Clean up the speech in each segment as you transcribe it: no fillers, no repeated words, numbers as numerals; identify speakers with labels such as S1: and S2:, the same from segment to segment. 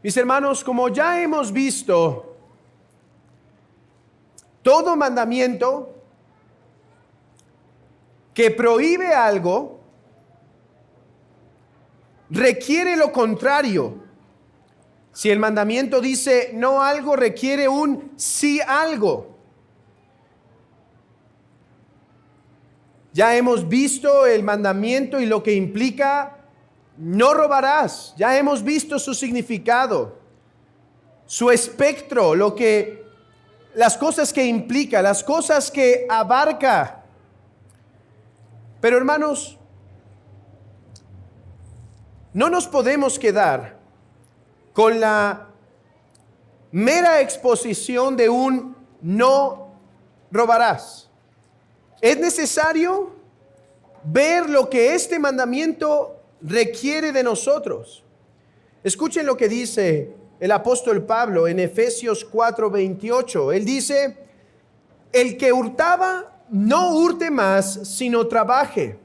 S1: Mis hermanos, como ya hemos visto, todo mandamiento que prohíbe algo requiere lo contrario. Si el mandamiento dice no algo, requiere un sí algo. Ya hemos visto el mandamiento y lo que implica no robarás. Ya hemos visto su significado, su espectro, las cosas que implica, las cosas que abarca. Pero hermanos, no nos podemos quedar con la mera exposición de un no robarás. Es necesario ver lo que este mandamiento requiere de nosotros. Escuchen lo que dice el apóstol Pablo en Efesios 4:28. Él dice: el que hurtaba, no hurte más, sino trabaje,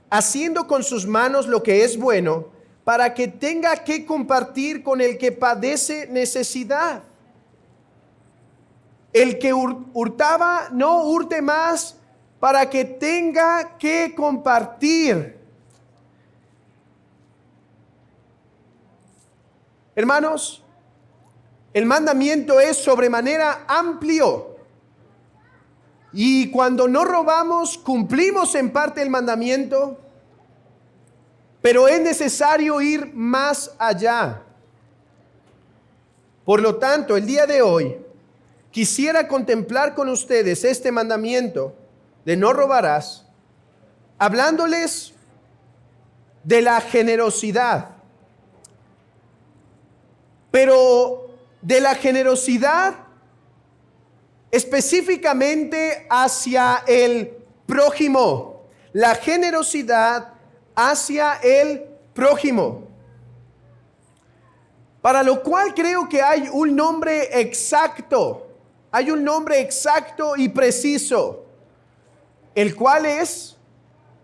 S1: haciendo con sus manos lo que es bueno, para que tenga que compartir con el que padece necesidad. El que hurtaba, no hurte más, para que tenga que compartir. Hermanos, el mandamiento es sobremanera amplio. Y cuando no robamos, cumplimos en parte el mandamiento, pero es necesario ir más allá. Por lo tanto, el día de hoy, quisiera contemplar con ustedes este mandamiento de no robarás, hablándoles de la generosidad, pero de la generosidad específicamente hacia el prójimo, la generosidad hacia el prójimo. Para lo cual creo que hay un nombre exacto y preciso, el cual es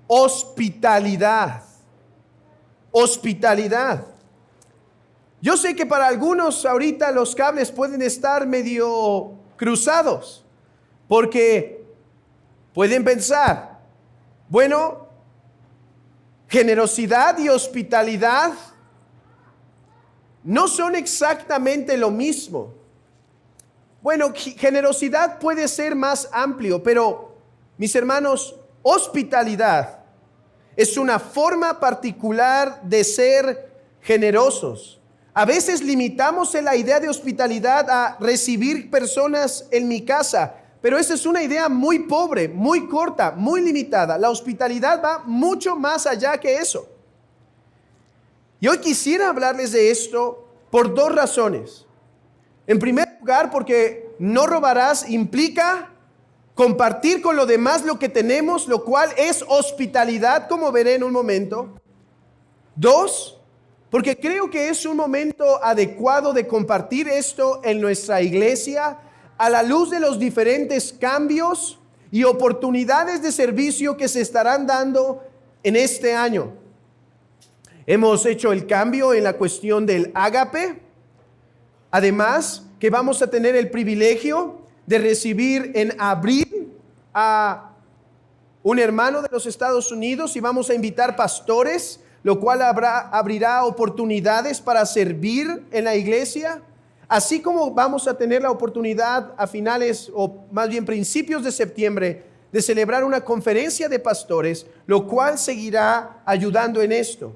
S1: hospitalidad. Hospitalidad. Yo sé que para algunos ahorita los cables pueden estar medio cruzados, porque pueden pensar, bueno, generosidad y hospitalidad no son exactamente lo mismo. Bueno, generosidad puede ser más amplio, pero mis hermanos, hospitalidad es una forma particular de ser generosos. A veces limitamos en la idea de hospitalidad a recibir personas en mi casa, pero esa es una idea muy pobre, muy corta, muy limitada. La hospitalidad va mucho más allá que eso. Y hoy quisiera hablarles de esto por dos razones. En primer lugar, porque no robarás implica compartir con los demás lo que tenemos, lo cual es hospitalidad, como veré en un momento. Dos, porque creo que es un momento adecuado de compartir esto en nuestra iglesia a la luz de los diferentes cambios y oportunidades de servicio que se estarán dando en este año. Hemos hecho el cambio en la cuestión del ágape. Además, que vamos a tener el privilegio de recibir en abril a un hermano de los Estados Unidos y vamos a invitar pastores, lo cual abrirá oportunidades para servir en la iglesia, así como vamos a tener la oportunidad a finales o más bien principios de septiembre de celebrar una conferencia de pastores, lo cual seguirá ayudando en esto.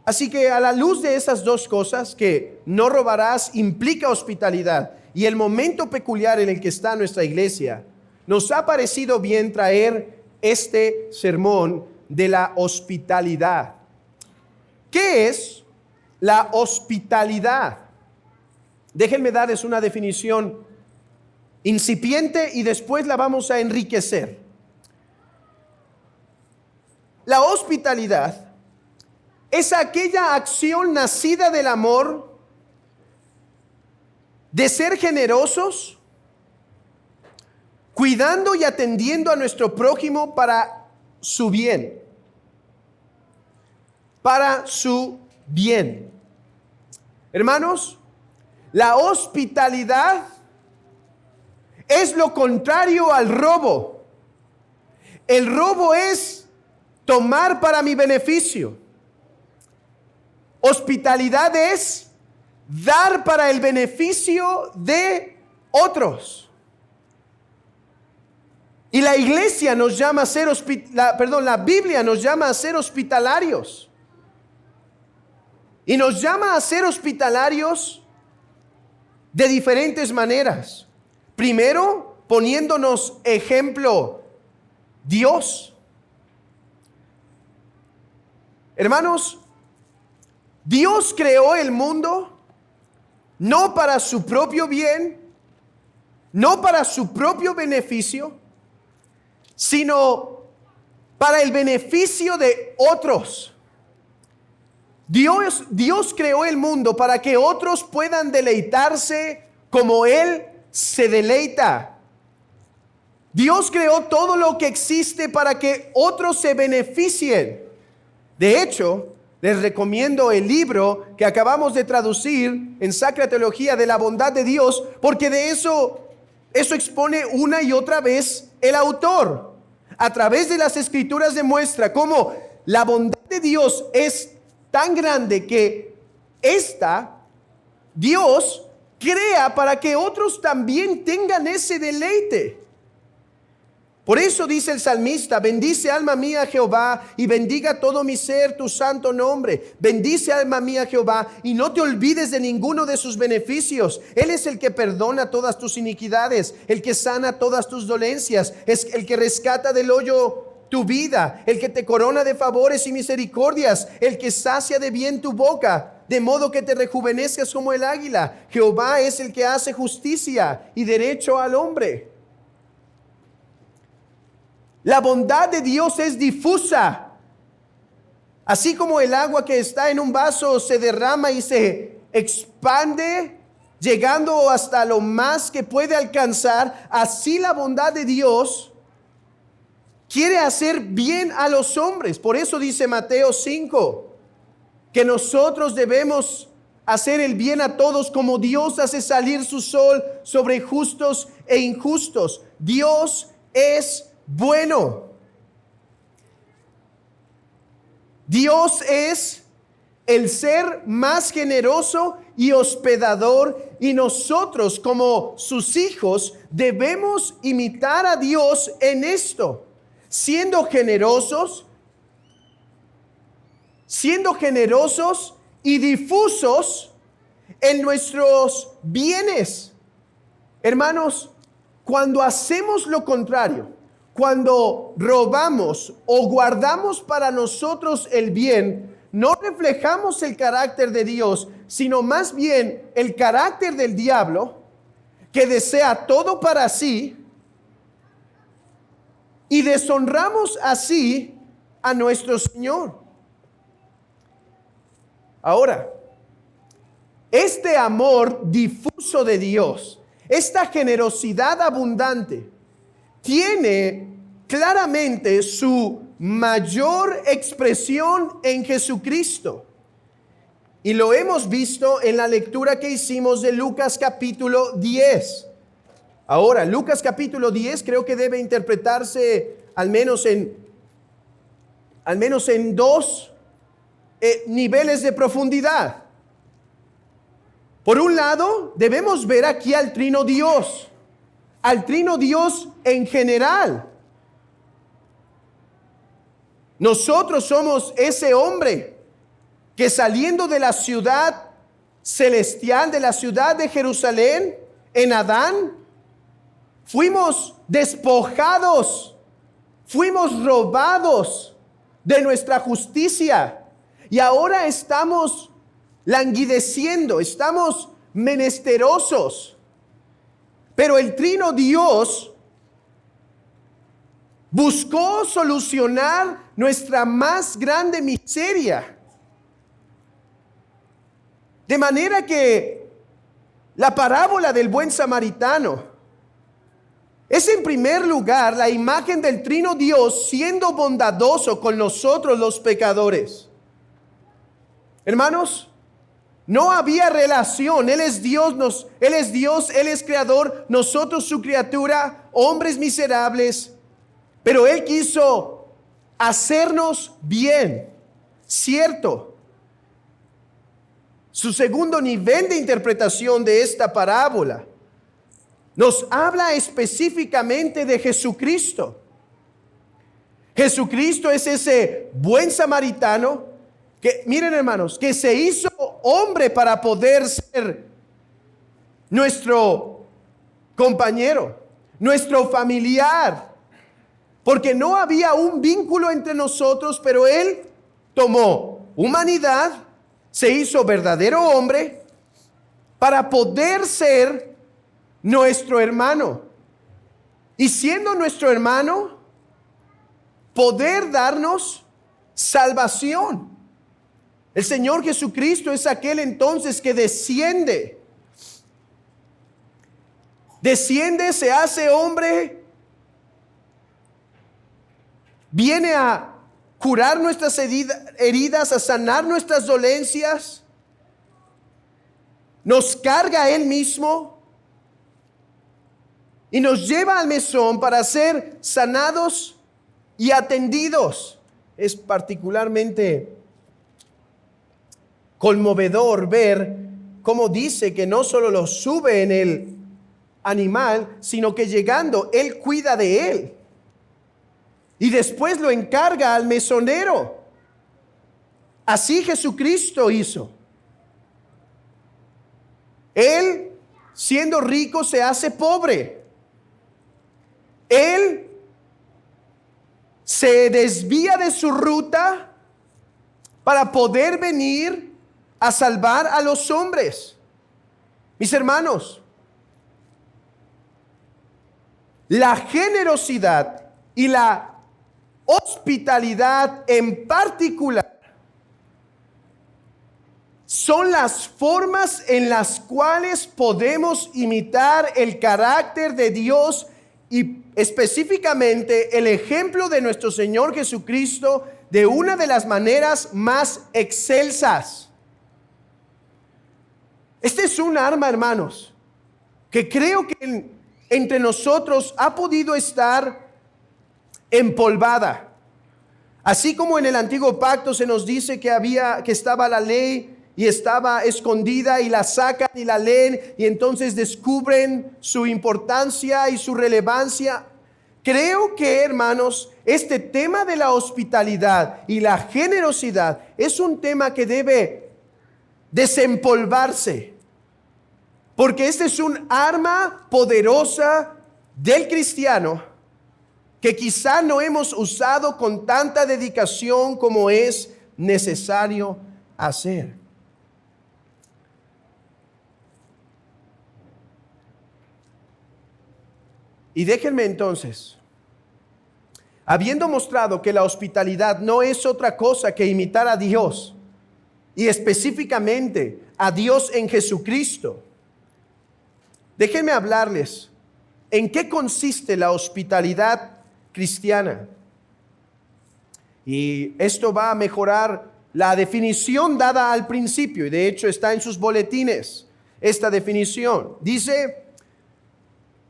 S1: Así que a la luz de esas dos cosas, que no robarás implica hospitalidad y el momento peculiar en el que está nuestra iglesia, nos ha parecido bien traer este sermón de la hospitalidad. ¿Qué es la hospitalidad? Déjenme darles una definición incipiente y después la vamos a enriquecer. La hospitalidad es aquella acción nacida del amor, de ser generosos, cuidando y atendiendo a nuestro prójimo para su bien. Para su bien. Hermanos, la hospitalidad es lo contrario al robo. El robo es tomar para mi beneficio. Hospitalidad es dar para el beneficio de otros. Y la iglesia nos llama a ser la Biblia nos llama a ser hospitalarios. Y nos llama a ser hospitalarios de diferentes maneras. Primero, poniéndonos ejemplo Dios. Hermanos, Dios creó el mundo no para su propio bien, no para su propio beneficio, sino para el beneficio de otros. Dios creó el mundo para que otros puedan deleitarse como Él se deleita. Dios creó todo lo que existe para que otros se beneficien. De hecho, les recomiendo el libro que acabamos de traducir en Sacra Teología de la bondad de Dios, porque de eso expone una y otra vez el autor. A través de las escrituras demuestra cómo la bondad de Dios es tan grande que Dios crea para que otros también tengan ese deleite. Por eso dice el salmista: bendice alma mía Jehová y bendiga todo mi ser tu santo nombre. Bendice alma mía Jehová y no te olvides de ninguno de sus beneficios. Él es el que perdona todas tus iniquidades, el que sana todas tus dolencias, es el que rescata del hoyo tu vida, el que te corona de favores y misericordias, el que sacia de bien tu boca, de modo que te rejuvenezcas como el águila. Jehová es el que hace justicia y derecho al hombre. La bondad de Dios es difusa. Así como el agua que está en un vaso se derrama y se expande, llegando hasta lo más que puede alcanzar, así la bondad de Dios quiere hacer bien a los hombres. Por eso dice Mateo 5, que nosotros debemos hacer el bien a todos como Dios hace salir su sol sobre justos e injustos. Dios es bueno. Dios es el ser más generoso y hospedador, y nosotros como sus hijos debemos imitar a Dios en esto, siendo generosos y difusos en nuestros bienes. Hermanos, cuando hacemos lo contrario, cuando robamos o guardamos para nosotros el bien, no reflejamos el carácter de Dios, sino más bien el carácter del diablo, que desea todo para sí, y deshonramos así a nuestro Señor. Ahora, este amor difuso de Dios, esta generosidad abundante, tiene claramente su mayor expresión en Jesucristo. Y lo hemos visto en la lectura que hicimos de Lucas capítulo 10. Ahora, Lucas capítulo 10 creo que debe interpretarse al menos en dos niveles de profundidad. Por un lado, debemos ver aquí al Trino Dios en general. Nosotros somos ese hombre que, saliendo de la ciudad celestial, de la ciudad de Jerusalén, en Adán, fuimos despojados, fuimos robados de nuestra justicia, y ahora estamos languideciendo, estamos menesterosos. Pero el Trino Dios buscó solucionar nuestra más grande miseria. De manera que la parábola del buen samaritano es en primer lugar la imagen del Trino Dios siendo bondadoso con nosotros los pecadores. Hermanos, no había relación. Él es Dios, Él es Dios, Él es creador, nosotros su criatura, hombres miserables. Pero Él quiso hacernos bien, cierto. Su segundo nivel de interpretación de esta parábola nos habla específicamente de Jesucristo. Jesucristo es ese buen samaritano que, miren hermanos, que se hizo hombre para poder ser nuestro compañero, nuestro familiar, porque no había un vínculo entre nosotros, pero Él tomó humanidad, se hizo verdadero hombre para poder ser nuestro hermano. Y siendo nuestro hermano, poder darnos salvación. El Señor Jesucristo es aquel entonces que desciende, se hace hombre, viene a curar nuestras heridas, a sanar nuestras dolencias, nos carga Él mismo y nos lleva al mesón para ser sanados y atendidos. Es particularmente conmovedor ver cómo dice que no solo lo sube en el animal, sino que llegando Él cuida de él y después lo encarga al mesonero. Así Jesucristo hizo. Él, siendo rico, se hace pobre. Él se desvía de su ruta para poder venir a salvar a los hombres. Mis hermanos, la generosidad y la hospitalidad en particular son las formas en las cuales podemos imitar el carácter de Dios y específicamente el ejemplo de nuestro Señor Jesucristo de una de las maneras más excelsas. Este es un arma, hermanos, que creo que entre nosotros ha podido estar empolvada. Así como en el antiguo pacto se nos dice que estaba la ley y estaba escondida y la sacan y la leen y entonces descubren su importancia y su relevancia. Creo que, hermanos, este tema de la hospitalidad y la generosidad es un tema que debe desempolvarse, porque este es un arma poderosa del cristiano que quizá no hemos usado con tanta dedicación como es necesario hacer. Y déjenme entonces, habiendo mostrado que la hospitalidad no es otra cosa que imitar a Dios, y específicamente a Dios en Jesucristo, déjenme hablarles en qué consiste la hospitalidad cristiana. Y esto va a mejorar la definición dada al principio, y de hecho está en sus boletines esta definición. Dice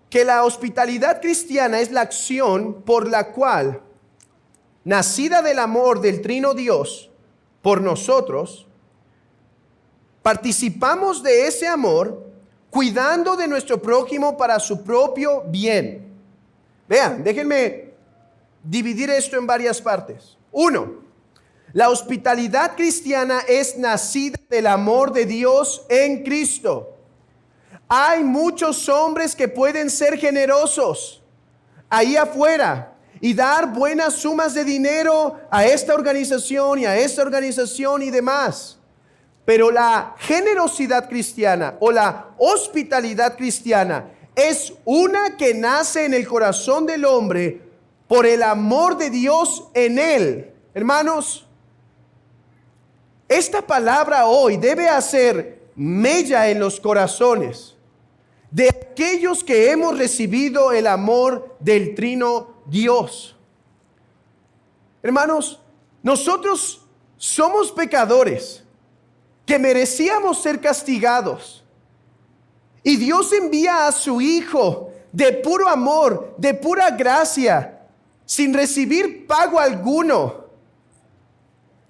S1: que la hospitalidad cristiana es la acción por la cual, nacida del amor del Trino Dios por nosotros, participamos de ese amor, cuidando de nuestro prójimo para su propio bien. Vean, déjenme dividir esto en varias partes. 1. La hospitalidad cristiana es nacida del amor de Dios en Cristo. Hay muchos hombres que pueden ser generosos ahí afuera y dar buenas sumas de dinero a esta organización y a esta organización y demás. Pero la generosidad cristiana o la hospitalidad cristiana es una que nace en el corazón del hombre por el amor de Dios en él. Hermanos, esta palabra hoy debe hacer mella en los corazones de aquellos que hemos recibido el amor del Trino Dios. Hermanos, nosotros somos pecadores, que merecíamos ser castigados. Y Dios envía a su Hijo de puro amor, de pura gracia, sin recibir pago alguno.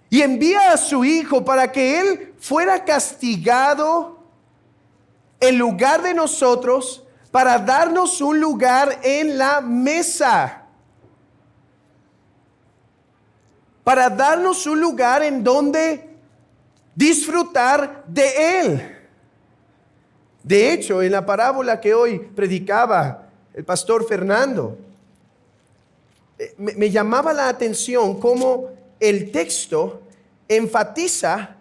S1: Y envía a su Hijo para que Él fuera castigado en lugar de nosotros, para darnos un lugar en la mesa. Para darnos un lugar en donde disfrutar de Él. De hecho, en la parábola que hoy predicaba el pastor Fernando, me llamaba la atención cómo el texto enfatiza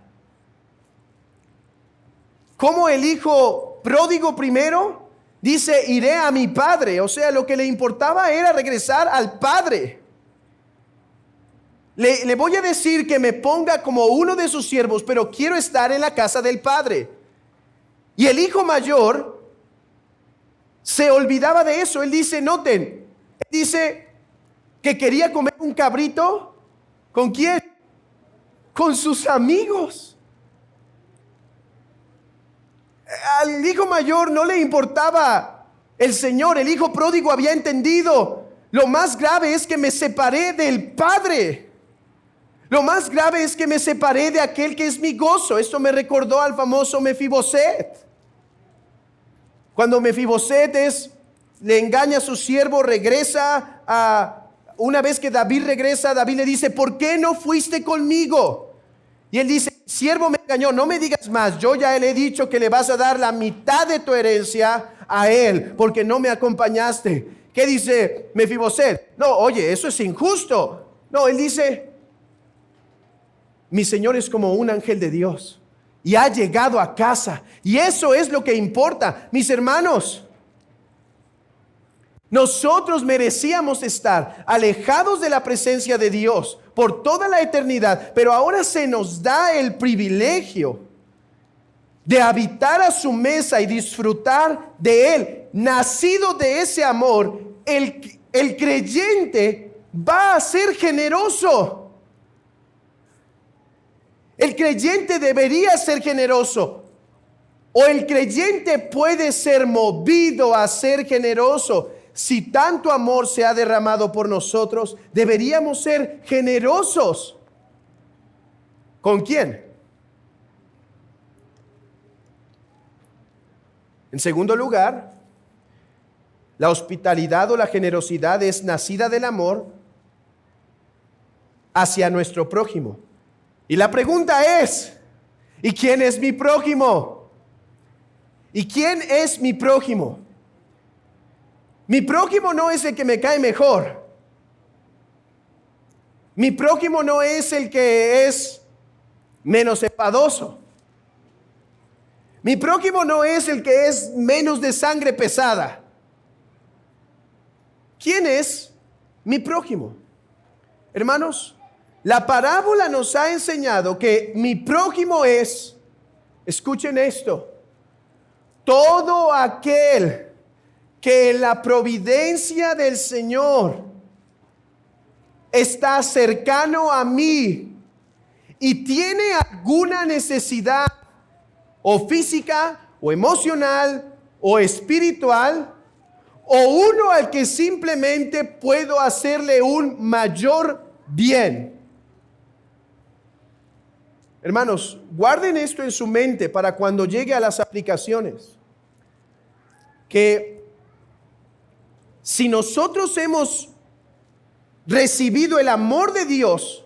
S1: cómo el hijo pródigo primero dice: iré a mi padre. O sea, lo que le importaba era regresar al padre. Le voy a decir que me ponga como uno de sus siervos, pero quiero estar en la casa del padre. Y el hijo mayor se olvidaba de eso. Él dice, noten, él dice que quería comer un cabrito. ¿Con quién? Con sus amigos. Al hijo mayor no le importaba el Señor. El hijo pródigo había entendido: lo más grave es que me separé del padre. Lo más grave es que me separé de aquel que es mi gozo. Esto me recordó al famoso Mefiboset. Cuando Mefiboset le engaña a su siervo, una vez que David regresa, David le dice: ¿por qué no fuiste conmigo? Y él dice: siervo me engañó, no me digas más. Yo ya le he dicho que le vas a dar la mitad de tu herencia a él, porque no me acompañaste. ¿Qué dice Mefiboset? No, oye, eso es injusto. No, él dice: mi Señor es como un ángel de Dios y ha llegado a casa. Y eso es lo que importa. Mis hermanos, nosotros merecíamos estar alejados de la presencia de Dios por toda la eternidad, pero ahora se nos da el privilegio de habitar a su mesa y disfrutar de Él. Nacido de ese amor, el creyente va a ser generoso. El creyente debería ser generoso, o el creyente puede ser movido a ser generoso. Si tanto amor se ha derramado por nosotros, deberíamos ser generosos. ¿Con quién? En segundo lugar, la hospitalidad o la generosidad es nacida del amor hacia nuestro prójimo. Y la pregunta es: ¿y quién es mi prójimo? ¿Y quién es mi prójimo? Mi prójimo no es el que me cae mejor. Mi prójimo no es el que es menos enfadoso. Mi prójimo no es el que es menos de sangre pesada. ¿Quién es mi prójimo? Hermanos, la parábola nos ha enseñado que mi prójimo es, escuchen esto, todo aquel que en la providencia del Señor está cercano a mí y tiene alguna necesidad o física o emocional o espiritual, o uno al que simplemente puedo hacerle un mayor bien. Hermanos, guarden esto en su mente para cuando llegue a las aplicaciones. Que si nosotros hemos recibido el amor de Dios,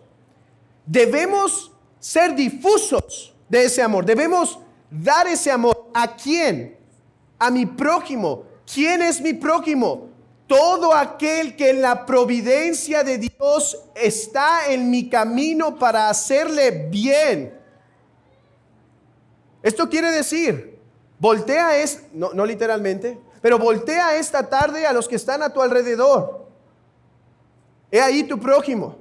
S1: debemos ser difusos de ese amor. Debemos dar ese amor. ¿A quién? A mi prójimo. ¿Quién es mi prójimo? Todo aquel que en la providencia de Dios está en mi camino para hacerle bien. Esto quiere decir, voltea no literalmente, pero voltea esta tarde a los que están a tu alrededor. He ahí tu prójimo.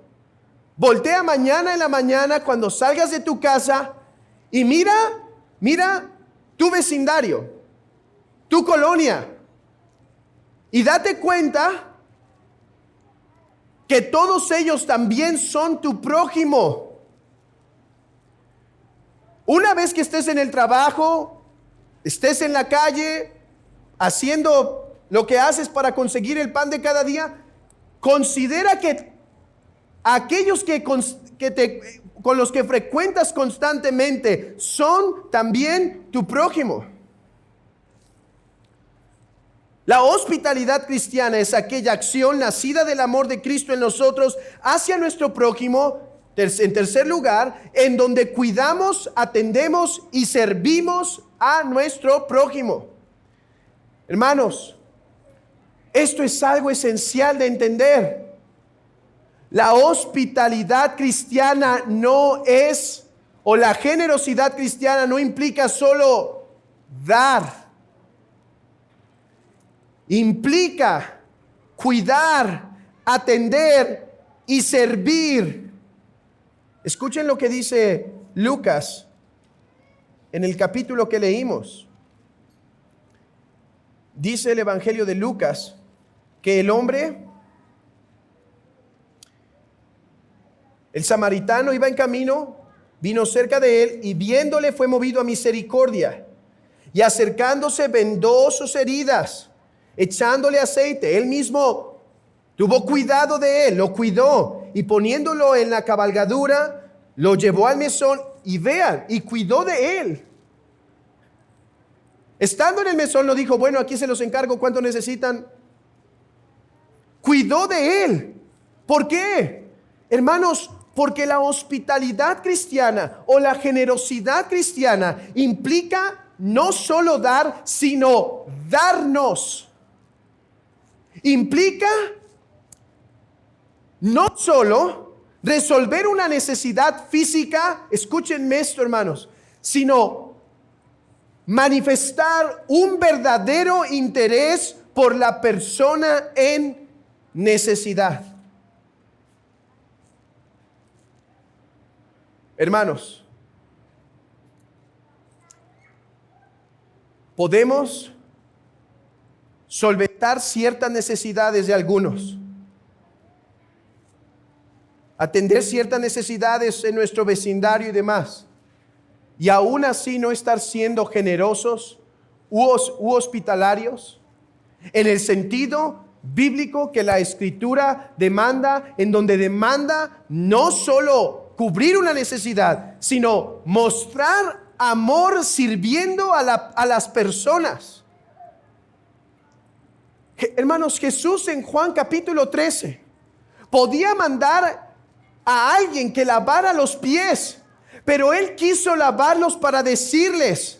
S1: Voltea mañana en la mañana cuando salgas de tu casa y mira tu vecindario, tu colonia. Y date cuenta que todos ellos también son tu prójimo. Una vez que estés en el trabajo, estés en la calle, haciendo lo que haces para conseguir el pan de cada día, considera que aquellos con los que frecuentas constantemente son también tu prójimo. La hospitalidad cristiana es aquella acción nacida del amor de Cristo en nosotros hacia nuestro prójimo. En tercer lugar, en donde cuidamos, atendemos y servimos a nuestro prójimo. Hermanos, esto es algo esencial de entender. La hospitalidad cristiana no es, o la generosidad cristiana no implica solo dar. Implica cuidar, atender y servir. Escuchen lo que dice Lucas en el capítulo que leímos. Dice el Evangelio de Lucas que el samaritano iba en camino, vino cerca de él y viéndole fue movido a misericordia. Y acercándose vendó sus heridas, echándole aceite. Él mismo tuvo cuidado de él, lo cuidó y poniéndolo en la cabalgadura, lo llevó al mesón y vean, y cuidó de él. Estando en el mesón no dijo, bueno, aquí se los encargo, ¿cuánto necesitan? Cuidó de él. ¿Por qué? Hermanos, porque la hospitalidad cristiana o la generosidad cristiana implica no solo dar, sino darnos. Implica no solo resolver una necesidad física, escúchenme esto, hermanos, sino manifestar un verdadero interés por la persona en necesidad. Hermanos, podemos solventar ciertas necesidades de algunos, atender ciertas necesidades en nuestro vecindario y demás, y aún así no estar siendo generosos u hospitalarios en el sentido bíblico que la Escritura demanda, en donde demanda no solo cubrir una necesidad, sino mostrar amor sirviendo a las personas. Hermanos, Jesús en Juan capítulo 13 podía mandar a alguien que lavara los pies, pero él quiso lavarlos para decirles,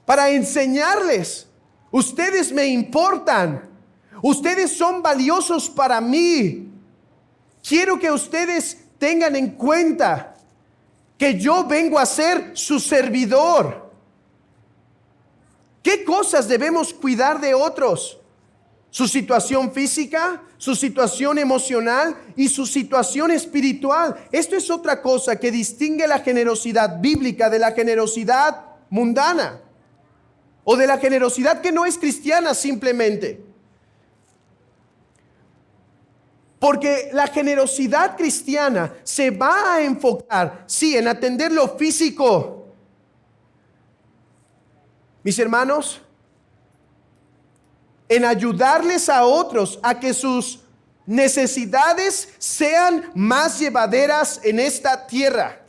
S1: para enseñarles, ustedes me importan, ustedes son valiosos para mí. Quiero que ustedes tengan en cuenta que yo vengo a ser su servidor. ¿Qué cosas debemos cuidar de otros? Su situación física, su situación emocional y su situación espiritual. Esto es otra cosa que distingue la generosidad bíblica de la generosidad mundana o de la generosidad que no es cristiana simplemente. Porque la generosidad cristiana se va a enfocar, sí, en atender lo físico. Mis hermanos, en ayudarles a otros a que sus necesidades sean más llevaderas en esta tierra.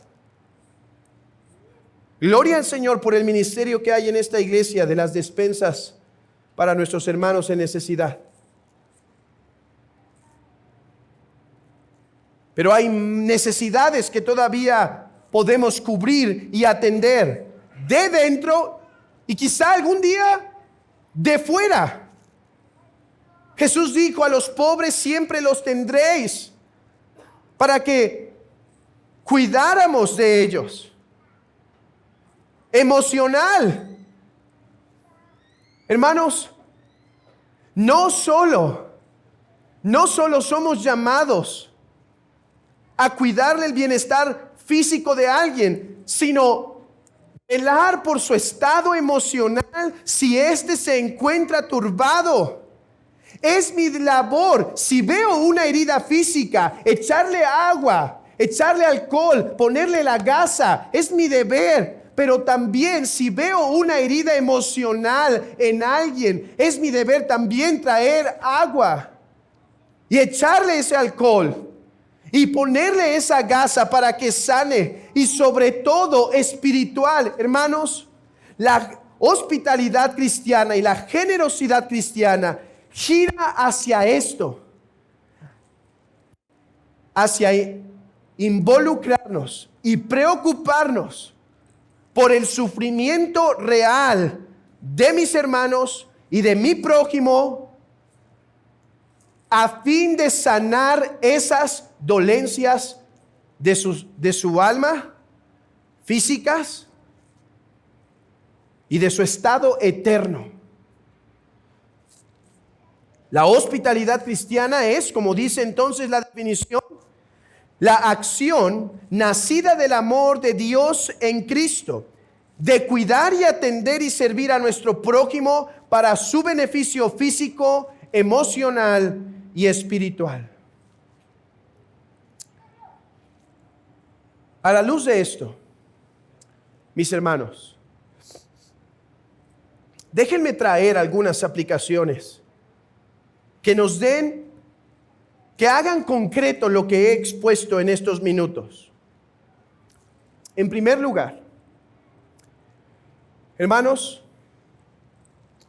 S1: Gloria al Señor por el ministerio que hay en esta iglesia de las despensas para nuestros hermanos en necesidad. Pero hay necesidades que todavía podemos cubrir y atender de dentro y quizá algún día de fuera. Jesús dijo, a los pobres siempre los tendréis, para que cuidáramos de ellos. Emocional. Hermanos, no solo somos llamados a cuidarle el bienestar físico de alguien, sino velar por su estado emocional si éste se encuentra turbado. Es mi labor, si veo una herida física, echarle agua, echarle alcohol, ponerle la gasa, es mi deber. Pero también si veo una herida emocional en alguien, es mi deber también traer agua y echarle ese alcohol y ponerle esa gasa para que sane. Y sobre todo espiritual, hermanos, la hospitalidad cristiana y la generosidad cristiana gira hacia esto, hacia involucrarnos y preocuparnos por el sufrimiento real de mis hermanos y de mi prójimo, a fin de sanar esas dolencias de su alma, físicas, y de su estado eterno. La hospitalidad cristiana es, como dice entonces la definición, la acción nacida del amor de Dios en Cristo, de cuidar y atender y servir a nuestro prójimo para su beneficio físico, emocional y espiritual. A la luz de esto, mis hermanos, déjenme traer algunas aplicaciones que nos den, que hagan concreto lo que he expuesto en estos minutos. En primer lugar, hermanos,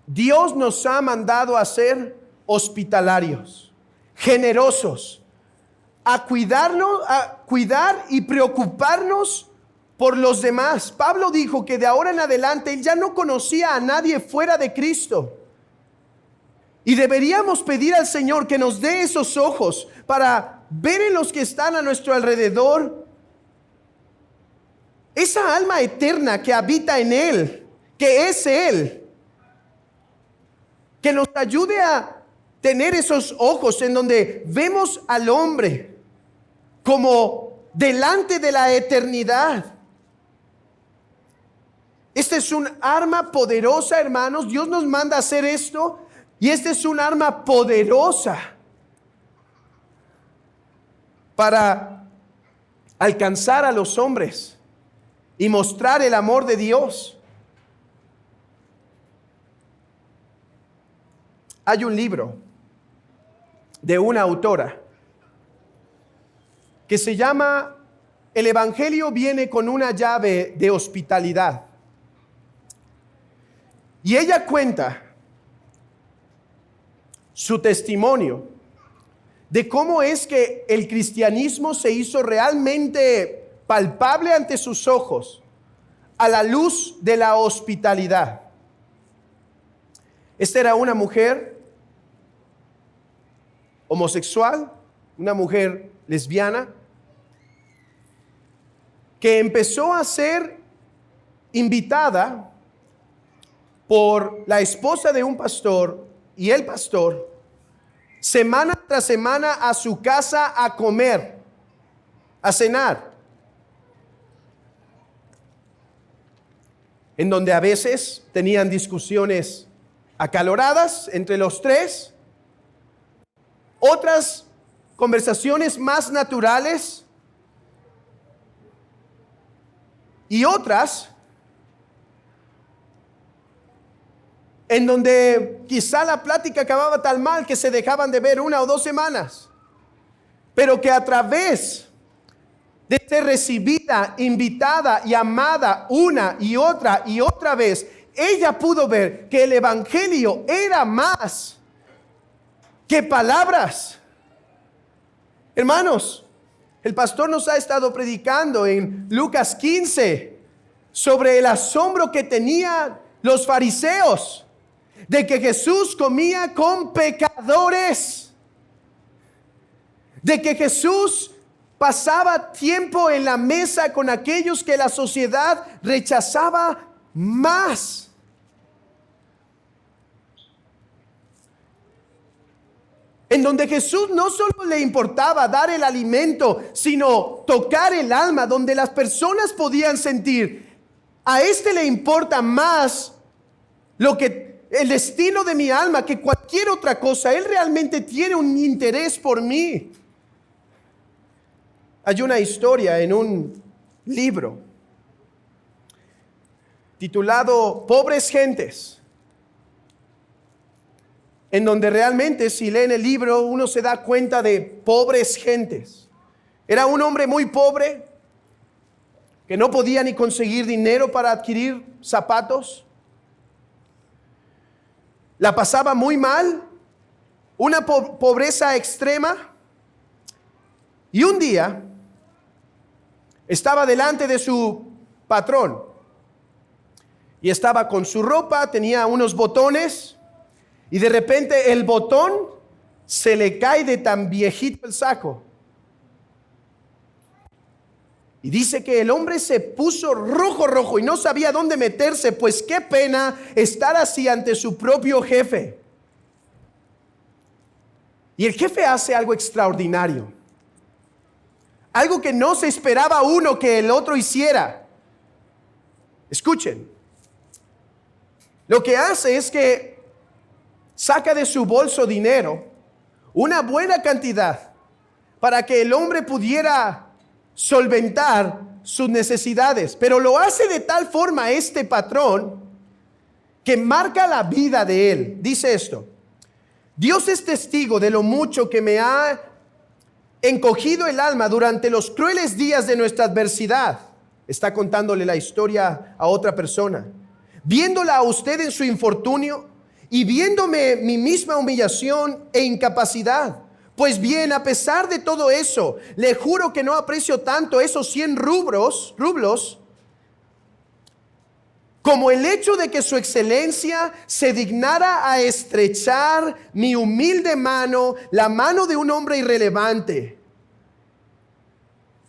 S1: Dios nos ha mandado a ser hospitalarios, generosos, a cuidar y preocuparnos por los demás. Pablo dijo que de ahora en adelante él ya no conocía a nadie fuera de Cristo. Y deberíamos pedir al Señor que nos dé esos ojos para ver en los que están a nuestro alrededor esa alma eterna que habita en Él, que es Él. Que nos ayude a tener esos ojos en donde vemos al hombre como delante de la eternidad. Este es un arma poderosa, hermanos. Dios nos manda a hacer esto. Y esta es un arma poderosa para alcanzar a los hombres y mostrar el amor de Dios. Hay un libro de una autora que se llama El Evangelio viene con una llave de hospitalidad. Y ella cuenta su testimonio de cómo es que el cristianismo se hizo realmente palpable ante sus ojos a la luz de la hospitalidad. Esta era una mujer homosexual, una mujer lesbiana, que empezó a ser invitada por la esposa de un pastor y el pastor, semana tras semana, a su casa a comer, a cenar, en donde a veces tenían discusiones acaloradas entre los tres, otras conversaciones más naturales y otras en donde quizá la plática acababa tan mal que se dejaban de ver 1 o 2 semanas, pero que a través de ser recibida, invitada y amada una y otra vez, ella pudo ver que el evangelio era más que palabras. Hermanos, el pastor nos ha estado predicando en Lucas 15 sobre el asombro que tenían los fariseos de que Jesús comía con pecadores, de que Jesús pasaba tiempo en la mesa con aquellos que la sociedad rechazaba más. En donde Jesús no solo le importaba dar el alimento, sino tocar el alma, donde las personas podían sentir, a este le importa más el destino de mi alma que cualquier otra cosa. Él realmente tiene un interés por mí. Hay una historia en un libro titulado Pobres Gentes, en donde realmente si leen el libro uno se da cuenta de pobres gentes. Era un hombre muy pobre que no podía ni conseguir dinero para adquirir zapatos. La pasaba muy mal, una pobreza extrema. Y un día estaba delante de su patrón y estaba con su ropa, tenía unos botones y de repente el botón se le cae de tan viejito el saco. Y dice que el hombre se puso rojo y no sabía dónde meterse, pues qué pena estar así ante su propio jefe. Y el jefe hace algo extraordinario, algo que no se esperaba uno que el otro hiciera. Escuchen, lo que hace es que saca de su bolso dinero, una buena cantidad, para que el hombre pudiera solventar sus necesidades. Pero lo hace de tal forma este patrón que marca la vida de él. Dice esto: Dios es testigo de lo mucho que me ha encogido el alma durante los crueles días de nuestra adversidad. Está contándole la historia a otra persona. Viéndola a usted en su infortunio y viéndome mi misma humillación e incapacidad. Pues bien, a pesar de todo eso, le juro que no aprecio tanto esos 100 rublos como el hecho de que su excelencia se dignara a estrechar mi humilde mano, la mano de un hombre irrelevante.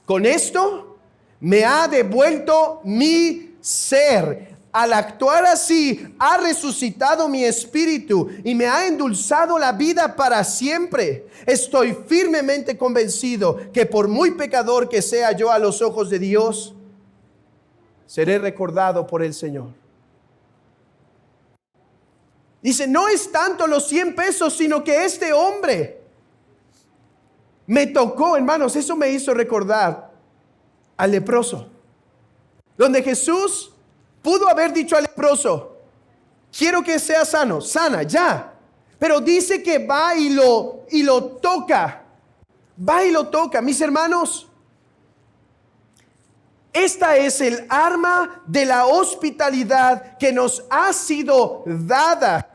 S1: Con esto me ha devuelto mi ser. Al actuar así, ha resucitado mi espíritu y me ha endulzado la vida para siempre. Estoy firmemente convencido que por muy pecador que sea yo a los ojos de Dios, seré recordado por el Señor. Dice, no es tanto los 100 pesos, sino que este hombre me tocó, hermanos. Eso me hizo recordar al leproso, donde Jesús pudo haber dicho al leproso, quiero que sea sano, sana, ya. Pero dice que va y lo toca. Va y lo toca. Mis hermanos, esta es el arma de la hospitalidad que nos ha sido dada.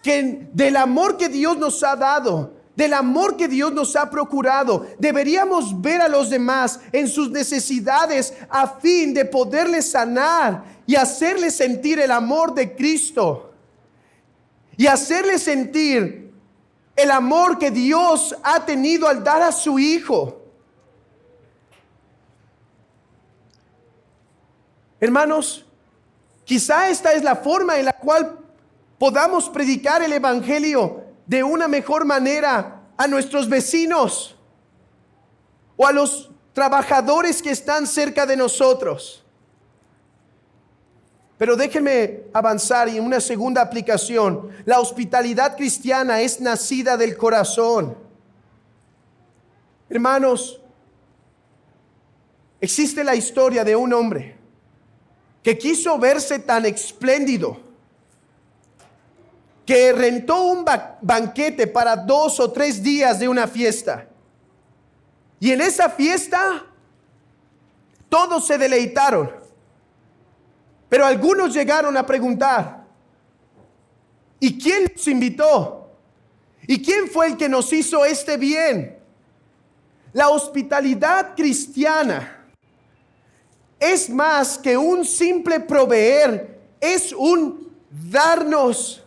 S1: Que del amor que Dios nos ha dado, del amor que Dios nos ha procurado, deberíamos ver a los demás en sus necesidades a fin de poderles sanar y hacerles sentir el amor de Cristo y hacerles sentir el amor que Dios ha tenido al dar a su Hijo. Hermanos, quizá esta es la forma en la cual podamos predicar el evangelio de una mejor manera a nuestros vecinos o a los trabajadores que están cerca de nosotros. Pero déjenme avanzar en una segunda aplicación. La hospitalidad cristiana es nacida del corazón. Hermanos, existe la historia de un hombre que quiso verse tan espléndido que rentó un banquete para 2 o 3 días de una fiesta. Y en esa fiesta todos se deleitaron. Pero algunos llegaron a preguntar, ¿y quién nos invitó? ¿Y quién fue el que nos hizo este bien? La hospitalidad cristiana es más que un simple proveer, es un darnos.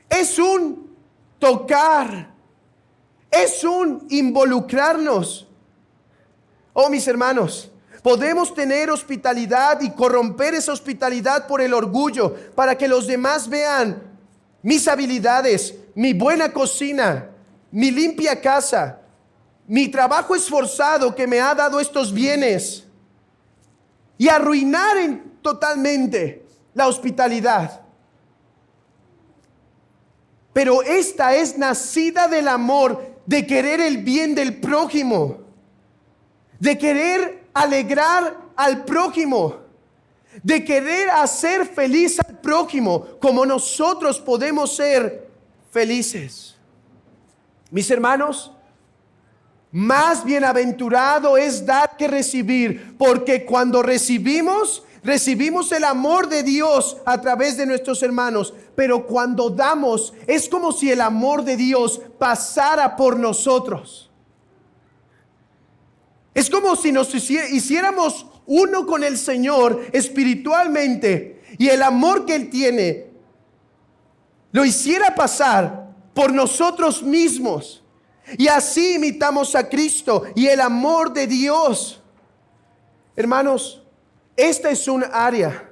S1: Es un tocar, es un involucrarnos. Oh, mis hermanos, podemos tener hospitalidad y corromper esa hospitalidad por el orgullo para que los demás vean mis habilidades, mi buena cocina, mi limpia casa, mi trabajo esforzado que me ha dado estos bienes y arruinar totalmente la hospitalidad. Pero esta es nacida del amor de querer el bien del prójimo. de querer alegrar al prójimo, de querer hacer feliz al prójimo como nosotros podemos ser felices. Mis hermanos, más bienaventurado es dar que recibir, porque cuando recibimos el amor de Dios a través de nuestros hermanos, pero cuando damos es como si el amor de Dios pasara por nosotros. Es como si nos hiciéramos uno con el Señor espiritualmente y el amor que Él tiene lo hiciera pasar por nosotros mismos. Y así imitamos a Cristo y el amor de Dios. Hermanos, esta es un área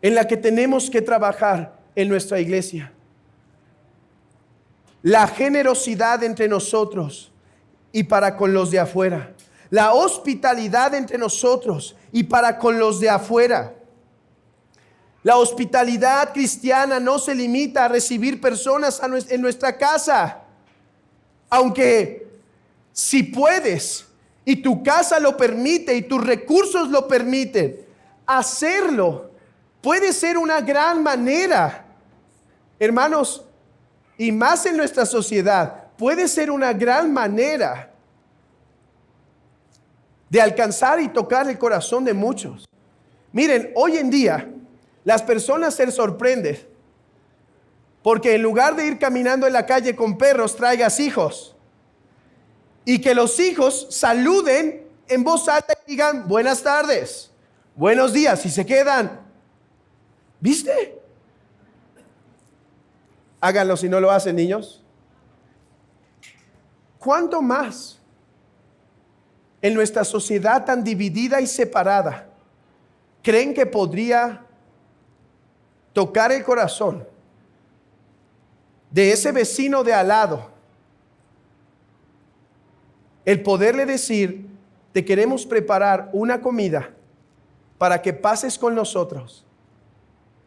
S1: en la que tenemos que trabajar en nuestra iglesia. La generosidad entre nosotros y para con los de afuera. La hospitalidad entre nosotros y para con los de afuera. La hospitalidad cristiana no se limita a recibir personas en nuestra casa. Aunque si puedes y tu casa lo permite y tus recursos lo permiten, hacerlo puede ser una gran manera, hermanos, y más en nuestra sociedad, puede ser una gran manera de alcanzar y tocar el corazón de muchos. Miren, hoy en día las personas se sorprenden porque en lugar de ir caminando en la calle con perros, traigas hijos. Y que los hijos saluden en voz alta y digan buenas tardes, buenos días, y se quedan. ¿Viste? Háganlo si no lo hacen, niños. ¿Cuánto más en nuestra sociedad tan dividida y separada creen que podría tocar el corazón de ese vecino de al lado? El poderle decir, te queremos preparar una comida para que pases con nosotros,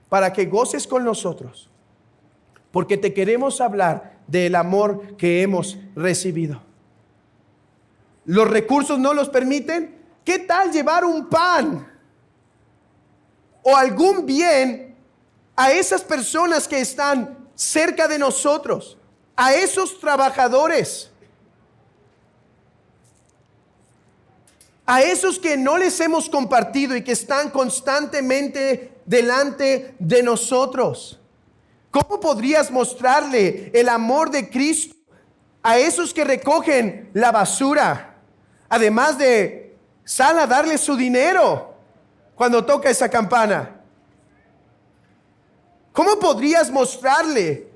S1: para que goces con nosotros, porque te queremos hablar del amor que hemos recibido. ¿Los recursos no los permiten? ¿Qué tal llevar un pan o algún bien a esas personas que están cerca de nosotros, a esos trabajadores, a esos que no les hemos compartido y que están constantemente delante de nosotros? ¿Cómo podrías mostrarle el amor de Cristo a esos que recogen la basura? Además de sal a darle su dinero cuando toca esa campana. ¿Cómo podrías mostrarle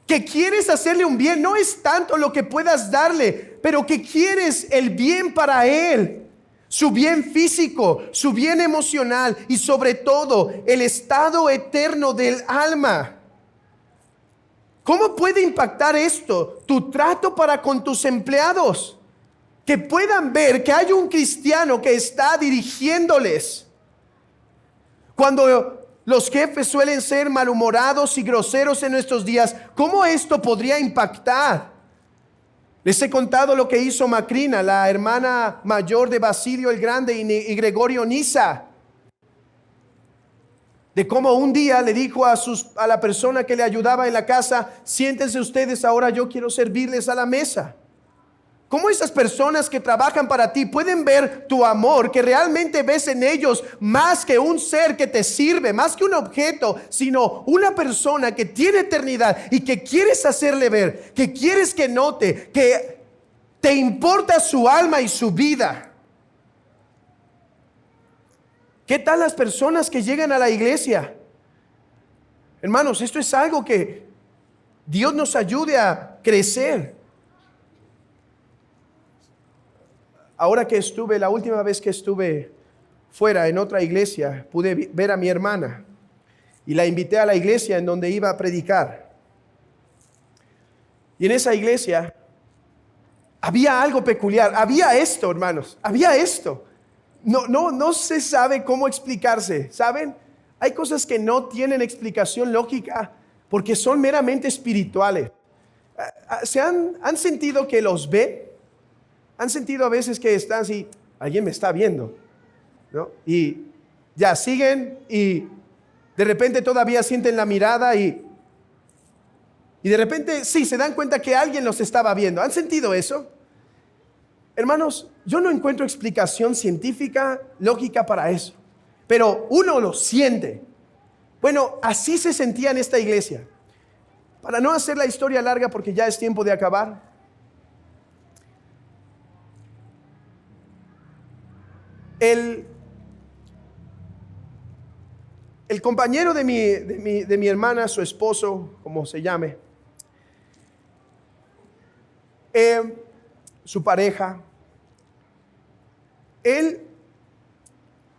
S1: que quieres hacerle un bien? No es tanto lo que puedas darle, pero que quieres el bien para él, su bien físico, su bien emocional y sobre todo el estado eterno del alma. ¿Cómo puede impactar esto tu trato para con tus empleados? Que puedan ver que hay un cristiano que está dirigiéndoles. Cuando los jefes suelen ser malhumorados y groseros en nuestros días, ¿cómo esto podría impactar? Les he contado lo que hizo Macrina, la hermana mayor de Basilio el Grande y Gregorio Niza. De cómo un día le dijo a la persona que le ayudaba en la casa, siéntense ustedes, ahora yo quiero servirles a la mesa. ¿Cómo esas personas que trabajan para ti pueden ver tu amor, que realmente ves en ellos más que un ser que te sirve, más que un objeto, sino una persona que tiene eternidad y que quieres hacerle ver, que quieres que note, que te importa su alma y su vida? ¿Qué tal las personas que llegan a la iglesia? Hermanos, esto es algo que Dios nos ayude a crecer. Ahora que la última vez que estuve fuera en otra iglesia, pude ver a mi hermana y la invité a la iglesia en donde iba a predicar. Y en esa iglesia había algo peculiar, había esto, hermanos, había esto. No se sabe cómo explicarse, ¿saben? Hay cosas que no tienen explicación lógica porque son meramente espirituales. ¿Han sentido que los ve? ¿Han sentido a veces que están así, alguien me está viendo, ¿no? Y ya siguen y de repente todavía sienten la mirada y de repente sí, se dan cuenta que alguien los estaba viendo. ¿Han sentido eso? Hermanos, yo no encuentro explicación científica, lógica para eso, pero uno lo siente. Bueno, así se sentía en esta iglesia. Para no hacer la historia larga, porque ya es tiempo de acabar. El compañero de mi hermana, su esposo, como se llame, su pareja, él,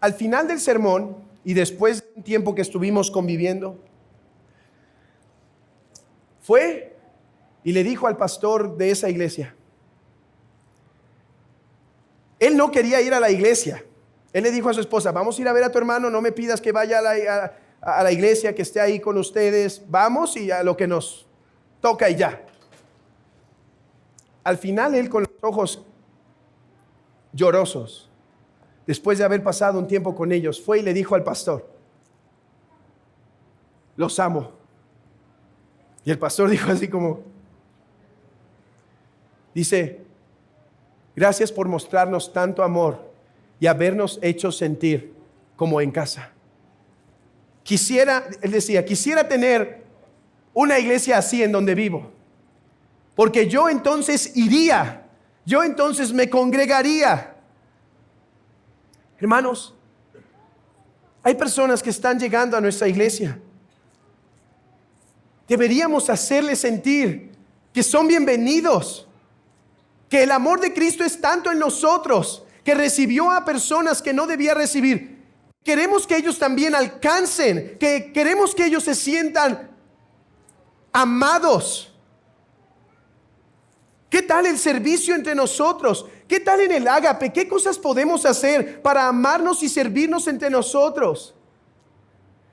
S1: al final del sermón y después de un tiempo que estuvimos conviviendo, fue y le dijo al pastor de esa iglesia. Él no quería ir a la iglesia. Él le dijo a su esposa, vamos a ir a ver a tu hermano, no me pidas que vaya a la iglesia, que esté ahí con ustedes. Vamos y a lo que nos toca y ya. Al final él, con los ojos llorosos, después de haber pasado un tiempo con ellos, fue y le dijo al pastor, los amo. Y el pastor dijo así como, dice, gracias por mostrarnos tanto amor y habernos hecho sentir como en casa. Él decía, quisiera tener una iglesia así en donde vivo, porque yo entonces iría, yo entonces me congregaría. Hermanos, hay personas que están llegando a nuestra iglesia. Deberíamos hacerles sentir que son bienvenidos, que el amor de Cristo es tanto en nosotros, que recibió a personas que no debía recibir. Queremos que ellos también alcancen, que queremos que ellos se sientan amados. ¿Qué tal el servicio entre nosotros? ¿Qué tal en el ágape? ¿Qué cosas podemos hacer para amarnos y servirnos entre nosotros?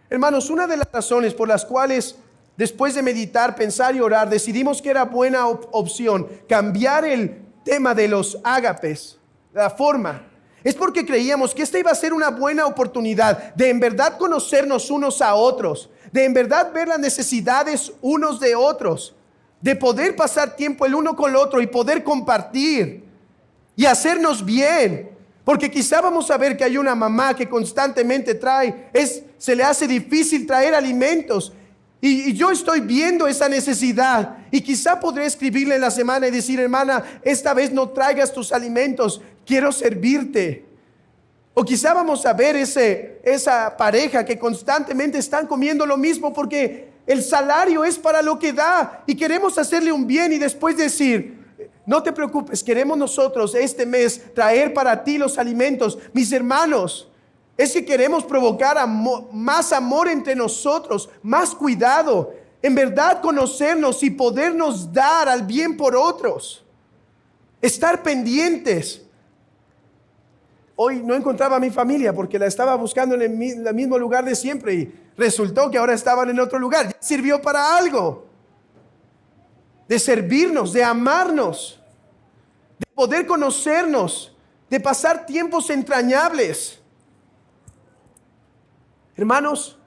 S1: Hermanos, una de las razones por las cuales después de meditar, pensar y orar, decidimos que era buena opción cambiar el tema de los ágapes, la forma, es porque creíamos que esta iba a ser una buena oportunidad de en verdad conocernos unos a otros, de en verdad ver las necesidades unos de otros, de poder pasar tiempo el uno con el otro y poder compartir y hacernos bien. Porque quizá vamos a ver que hay una mamá que constantemente se le hace difícil traer alimentos. Y yo estoy viendo esa necesidad y quizá podré escribirle en la semana y decir, hermana, esta vez no traigas tus alimentos, quiero servirte. O quizá vamos a ver esa pareja que constantemente están comiendo lo mismo porque el salario es para lo que da y queremos hacerle un bien y después decir, no te preocupes, queremos nosotros este mes traer para ti los alimentos. Mis hermanos, es que queremos provocar más amor entre nosotros, más cuidado, en verdad conocernos y podernos dar al bien por otros, estar pendientes. Hoy no encontraba a mi familia porque la estaba buscando en el mismo lugar de siempre y resultó que ahora estaban en otro lugar. Ya sirvió para algo, de servirnos, de amarnos, de poder conocernos, de pasar tiempos entrañables. Hermanos,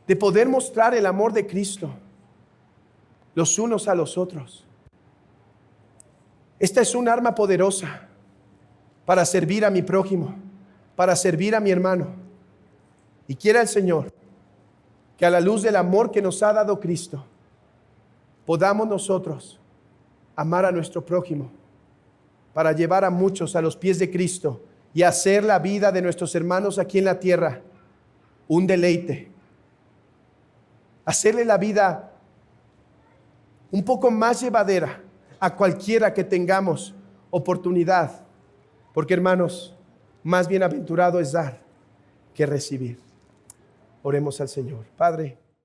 S1: de poder mostrar el amor de Cristo los unos a los otros. Esta es un arma poderosa para servir a mi prójimo, para servir a mi hermano. Y quiera el Señor que a la luz del amor que nos ha dado Cristo, podamos nosotros amar a nuestro prójimo para llevar a muchos a los pies de Cristo y hacer la vida de nuestros hermanos aquí en la tierra un deleite. Hacerle la vida un poco más llevadera a cualquiera que tengamos oportunidad. Porque, hermanos, más bienaventurado es dar que recibir. Oremos al Señor. Padre,